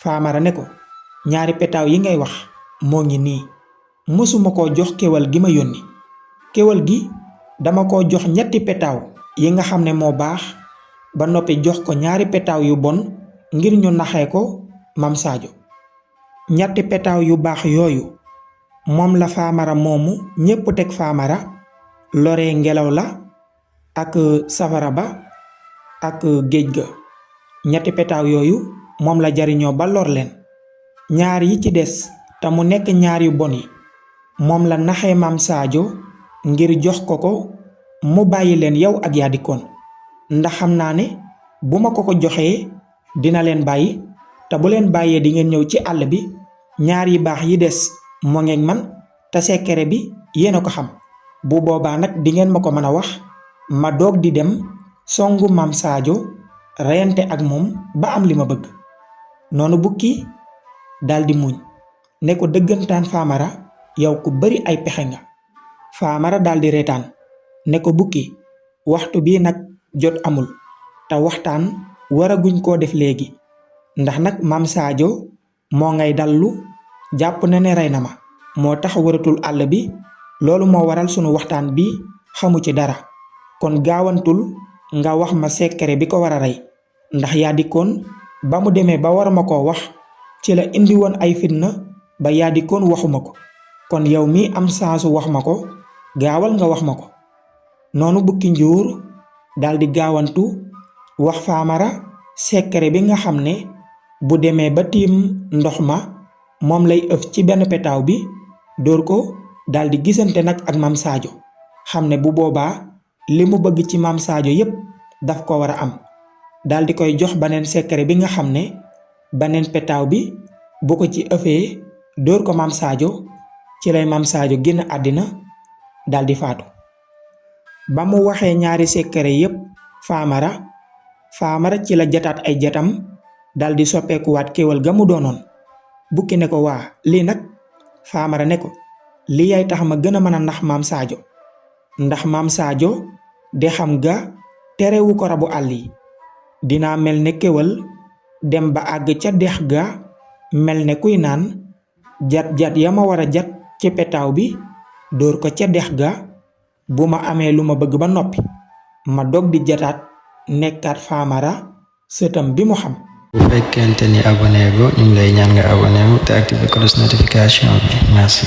Famara ne ko ñaari petaaw yi ngay wax moo ngi nii mësuma koo jox kéwal gi ma yónni. Kéwal gi dama ko jox ñetti petaaw yi nga xam ne moo baax ba noppi jox ko ñaari petaaw yu bon ngir ñu naxee ko Mam Sadio. ñetti petaaw yu baax yooyu moom la Famara moomu ñépp teg Famara loree ngelaw la ak safara ba ak géej ga. ñetti petaaw yooyu moom la jariñoo ba lor leen. ñaar yi ci des te mu nekk ñaar yu bon yi moom la naxee Mam Sadio ngir jox ko mu bàyyi leen yow ak yaa dikkoon ndax xam naa ne bu ma ko joxee dina leen bàyyi te bu leen bàyyee di ngeen ñëw ci àll bi ñaar yi baax yi des moo ngeen man te secret bi yéen a ko xam. bu boobaa nag di ngeen ma ko mën a wax ma doog di dem songu Mam Sadio reyante ak moom ba am li ma bëgg. noonu bukki daldi muñ ne ko dëggantaan Famara yow ku bari ay pexe nga. Famara daldi reetaan ne ko bukki waxtu bii nag jot amul te waxtaan waraguñ koo def léegi ndax nag Mam Sadio moo ngay dallu jàpp na ne rey na ma moo tax waratul àll bi loolu moo waral sunu waxtaan bi xamu ci dara kon gaawantul nga wax ma secret bi ko war a rey ndax yaa dikkoon ba mu demee ba war ma koo wax ci la indi woon ay fitna ba yaa dikkoon waxuma ko kon yow mi am saasu wax ma ko gaawal nga wax ma ko. noonu bukki njuur daldi gaawantu wax Famara secret bi nga xam ne bu demee ba tiim ndox ma moom lay ëf ci benn petaaw bi dóor ko daldi gisante nag ak Mam Sadio xam ne bu boobaa li mu bëgg ci Mam Sadio yépp daf ko war a am. daldi koy jox beneen secret bi nga xam ne beneen petaaw bi bu ko ci ëfee dóor ko Mam Sadio ci lay Mam Sadio génn àddina daldi faatu. ba mu waxee ñaari secret yépp Famara ci la jataat ay jatam daldi soppeekuwaat kéwal ga mu doonoon. bukki ne ko waa lii nag Famara ne ko lii yaay tax ma gën a mën a nax Mam Sadio ndax Mam Sadio de xam ga terewu ko rabu àll yi. dinaa mel ne kéwal dem ba àgg ca dex ga mel ne kuy naan jat ya ma war a jat ci petaaw bi dóor ko ca dex ga bu ma amee lu ma bëgg ba noppi ma dog di jataat nekkaat Famara sëtam bi mu xam. bu fekkente ni abonné go ñu ngi lay ñaan nga abonné wu te activé cloche notification bi merci.